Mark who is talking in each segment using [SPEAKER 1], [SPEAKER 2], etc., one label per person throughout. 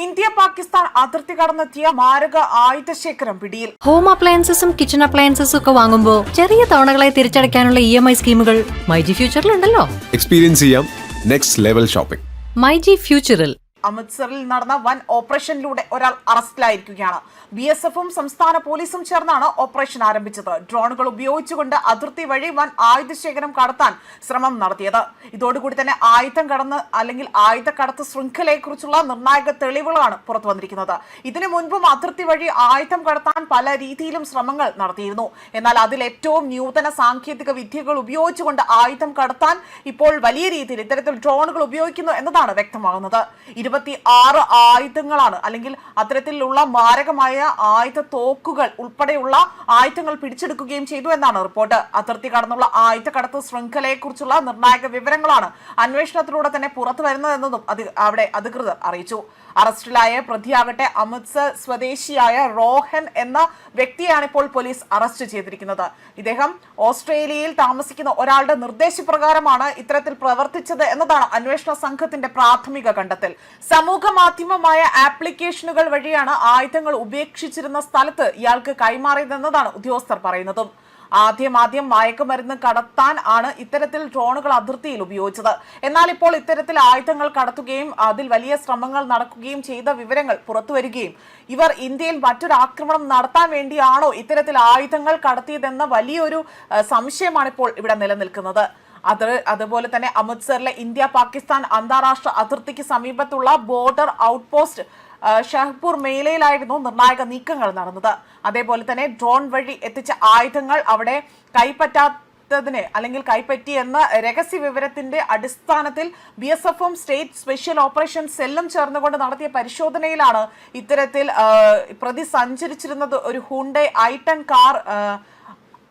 [SPEAKER 1] India Pakistan അതിർത്തി കടന്നെത്തിയ മാരക ആയുധശേഖരം പിടിയിൽ.
[SPEAKER 2] ഹോം അപ്ലയൻസസും കിച്ചൺ അപ്ലയൻസസും ഒക്കെ വാങ്ങുമ്പോൾ ചെറിയ തവണകളായി തിരിച്ചടയ്ക്കാനുള്ള EMI സ്കീമുകൾ മൈജി ഫ്യൂച്ചറിലുണ്ടല്ലോ.
[SPEAKER 3] എക്സ്പീരിയൻസ് ചെയ്യാം നെക്സ്റ്റ് ലെവൽ ഷോപ്പിംഗ്
[SPEAKER 2] മൈജി ഫ്യൂച്ചറിൽ.
[SPEAKER 1] അമൃത്സറിൽ നടന്ന വൻ ഓപ്പറേഷനിലൂടെ ഒരാൾ അറസ്റ്റിലായിരിക്കുകയാണ്. BSFും സംസ്ഥാന പോലീസും ചേർന്നാണ് ഓപ്പറേഷൻ ആരംഭിച്ചത്. ഡ്രോണുകൾ ഉപയോഗിച്ചുകൊണ്ട് അതിർത്തി വഴി വൻ ആയുധശേഖരം കടത്താൻ ശ്രമം നടത്തിയത്. ഇതോടുകൂടി തന്നെ ആയുധം കടന്ന് അല്ലെങ്കിൽ ആയുധക്കടത്ത് ശൃംഖലയെക്കുറിച്ചുള്ള നിർണായക തെളിവുകളാണ് പുറത്തു വന്നിരിക്കുന്നത്. ഇതിനു മുൻപും അതിർത്തി വഴി ആയുധം കടത്താൻ പല രീതിയിലും ശ്രമങ്ങൾ നടത്തിയിരുന്നു. എന്നാൽ അതിൽ ഏറ്റവും നൂതന സാങ്കേതിക വിദ്യകൾ ഉപയോഗിച്ചുകൊണ്ട് ആയുധം കടത്താൻ ഇപ്പോൾ വലിയ രീതിയിൽ ഇത്തരത്തിൽ ഡ്രോണുകൾ ഉപയോഗിക്കുന്നു എന്നതാണ് വ്യക്തമാകുന്നത്. 26 ആയുധങ്ങളാണ് അല്ലെങ്കിൽ അത്തരത്തിലുള്ള മാരകമായ ആയുധ തോക്കുകൾ ഉൾപ്പെടെയുള്ള ആയുധങ്ങൾ പിടിച്ചെടുക്കുകയും ചെയ്തു എന്നാണ് റിപ്പോർട്ട്. അതിർത്തി കടന്നുള്ള ആയുധ കടത്ത് ശൃംഖലയെ കുറിച്ചുള്ള നിർണായക വിവരങ്ങളാണ് അന്വേഷണത്തിലൂടെ തന്നെ പുറത്തു വരുന്നതെന്നതും അവിടെ അധികൃതർ അറിയിച്ചു. അറസ്റ്റിലായ പ്രതിയാകട്ടെ അമൃത്സർ സ്വദേശിയായ റോഹൻ എന്ന വ്യക്തിയാണ് ഇപ്പോൾ പോലീസ് അറസ്റ്റ് ചെയ്തിരിക്കുന്നത്. ഇദ്ദേഹം ഓസ്ട്രേലിയയിൽ താമസിക്കുന്ന ഒരാളുടെ നിർദ്ദേശപ്രകാരമാണ് ഇത്തരത്തിൽ പ്രവർത്തിച്ചത് എന്നതാണ് അന്വേഷണ സംഘത്തിന്റെ പ്രാഥമിക കണ്ടെത്തൽ. സമൂഹ മാധ്യമമായ ആപ്ലിക്കേഷനുകൾ വഴിയാണ് ആയുധങ്ങൾ ഉപേക്ഷിച്ചിരുന്ന സ്ഥലത്ത് ഇയാൾക്ക് കൈമാറിയതെന്നതാണ് ഉദ്യോഗസ്ഥർ പറയുന്നതും. ആദ്യം മയക്കുമരുന്ന് കടത്താൻ ആണ് ഇത്തരത്തിൽ ഡ്രോണുകൾ അതിർത്തിയിൽ ഉപയോഗിച്ചത്. എന്നാൽ ഇപ്പോൾ ഇത്തരത്തിൽ ആയുധങ്ങൾ കടത്തുകയും അതിൽ വലിയ ശ്രമങ്ങൾ നടക്കുകയും ചെയ്ത വിവരങ്ങൾ പുറത്തുവരികയും ഇവർ ഇന്ത്യയിൽ മറ്റൊരു ആക്രമണം നടത്താൻ വേണ്ടിയാണോ ഇത്തരത്തിൽ ആയുധങ്ങൾ കടത്തിയതെന്ന വലിയൊരു സംശയമാണ് ഇപ്പോൾ ഇവിടെ നിലനിൽക്കുന്നത്. അതുപോലെ തന്നെ അമൃത്സറിലെ ഇന്ത്യ പാകിസ്ഥാൻ അന്താരാഷ്ട്ര അതിർത്തിക്ക് സമീപത്തുള്ള ബോർഡർ ഔട്ട് പോസ്റ്റ് ഷഹ്പൂർ മേലയിലായിരുന്നു നിർണായക നീക്കങ്ങൾ നടന്നത്. അതേപോലെ തന്നെ ഡ്രോൺ വഴി എത്തിച്ച ആയുധങ്ങൾ അവിടെ കൈപ്പറ്റാത്തതിന് അല്ലെങ്കിൽ കൈപ്പറ്റിയെന്ന രഹസ്യ വിവരത്തിന്റെ അടിസ്ഥാനത്തിൽ BSFും സ്റ്റേറ്റ് സ്പെഷ്യൽ ഓപ്പറേഷൻ സെല്ലും ചേർന്നുകൊണ്ട് നടത്തിയ പരിശോധനയിലാണ് ഇത്തരത്തിൽ പ്രതി സഞ്ചരിച്ചിരുന്നത് ഒരു ഹുണ്ടായ് i10 കാർ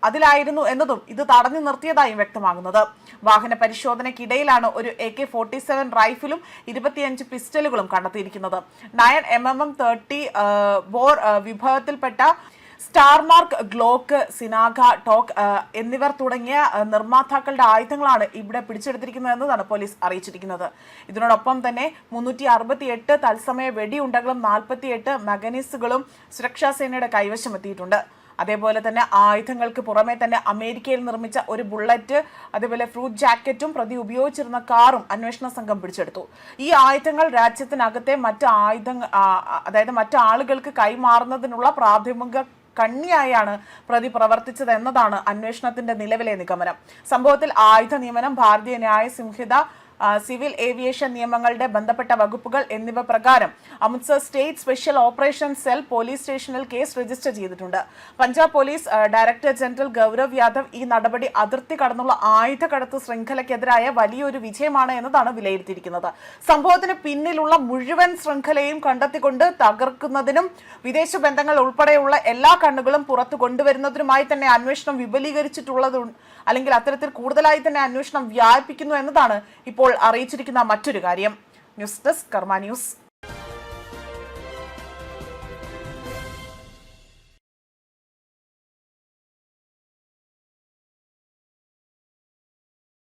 [SPEAKER 1] അതിലായിരുന്നു എന്നതും ഇത് തടഞ്ഞു നിർത്തിയതായും വ്യക്തമാകുന്നത്. വാഹന പരിശോധനയ്ക്കിടയിലാണ് ഒരു AK-47 റൈഫിലും 25 പിസ്റ്റലുകളും കണ്ടെത്തിയിരിക്കുന്നത്. 9mm 30 ബോർ വിഭാഗത്തിൽപ്പെട്ട സ്റ്റാർമാർക്ക്, ഗ്ലോക്ക്, സിനാഗ, ടോക്ക് എന്നിവർ തുടങ്ങിയ നിർമ്മാതാക്കളുടെ ആയുധങ്ങളാണ് ഇവിടെ പിടിച്ചെടുത്തിരിക്കുന്നത് എന്നതാണ് പോലീസ് അറിയിച്ചിരിക്കുന്നത്. ഇതിനോടൊപ്പം തന്നെ 368 തത്സമയ വെടിയുണ്ടകളും 48 മഗനീസുകളും സുരക്ഷാ സേനയുടെ കൈവശമെത്തിയിട്ടുണ്ട്. അതേപോലെ തന്നെ ആയുധങ്ങൾക്ക് പുറമെ തന്നെ അമേരിക്കയിൽ നിർമ്മിച്ച ഒരു ബുള്ളറ്റ്, അതേപോലെ ഫ്രൂട്ട് ജാക്കറ്റും പ്രതി ഉപയോഗിച്ചിരുന്ന കാറും അന്വേഷണ സംഘം പിടിച്ചെടുത്തു. ഈ ആയുധങ്ങൾ രാജ്യത്തിനകത്തെ മറ്റ് ആളുകൾക്ക് കൈമാറുന്നതിനുള്ള പ്രാഥമിക കണ്ണിയായാണ് പ്രതി പ്രവർത്തിച്ചത് എന്നതാണ് അന്വേഷണത്തിന്റെ നിലവിലെ നിഗമനം. സംഭവത്തിൽ ആയുധ നിയമനം, ഭാരതീയ ന്യായ സംഹിത, സിവിൽ ഏവിയേഷൻ നിയമങ്ങളുടെ ബന്ധപ്പെട്ട വകുപ്പുകൾ എന്നിവ പ്രകാരം Amritsar state special operation cell police സ്റ്റേഷനിൽ കേസ് രജിസ്റ്റർ ചെയ്തിട്ടുണ്ട്. Punjab police director general Gaurav Yadav ഈ നടപടി അതിർത്തി കടന്നുള്ള ആയുധ കടത്ത് ശൃംഖലയ്ക്കെതിരായ വലിയൊരു വിജയമാണ് എന്നതാണ് വിലയിരുത്തിയിരിക്കുന്നത്. സംഭവത്തിന് പിന്നിലുള്ള മുഴുവൻ ശൃംഖലയും കണ്ടെത്തിക്കൊണ്ട് തകർക്കുന്നതിനും വിദേശ ബന്ധങ്ങൾ ഉൾപ്പെടെയുള്ള എല്ലാ കണ്ണുകളും പുറത്തു കൊണ്ടുവരുന്നതിനുമായി തന്നെ അന്വേഷണം വിപുലീകരിച്ചിട്ടുള്ളത് അല്ലെങ്കിൽ അത്തരത്തിൽ കൂടുതലായി തന്നെ അന്വേഷണം വ്യാപിപ്പിക്കുന്നു എന്നതാണ് ഇപ്പോൾ അറിയിച്ചിരിക്കുന്ന മറ്റൊരു കാര്യം. ന്യൂസ് ഡെസ്ക് കർമ്മ ന്യൂസ്.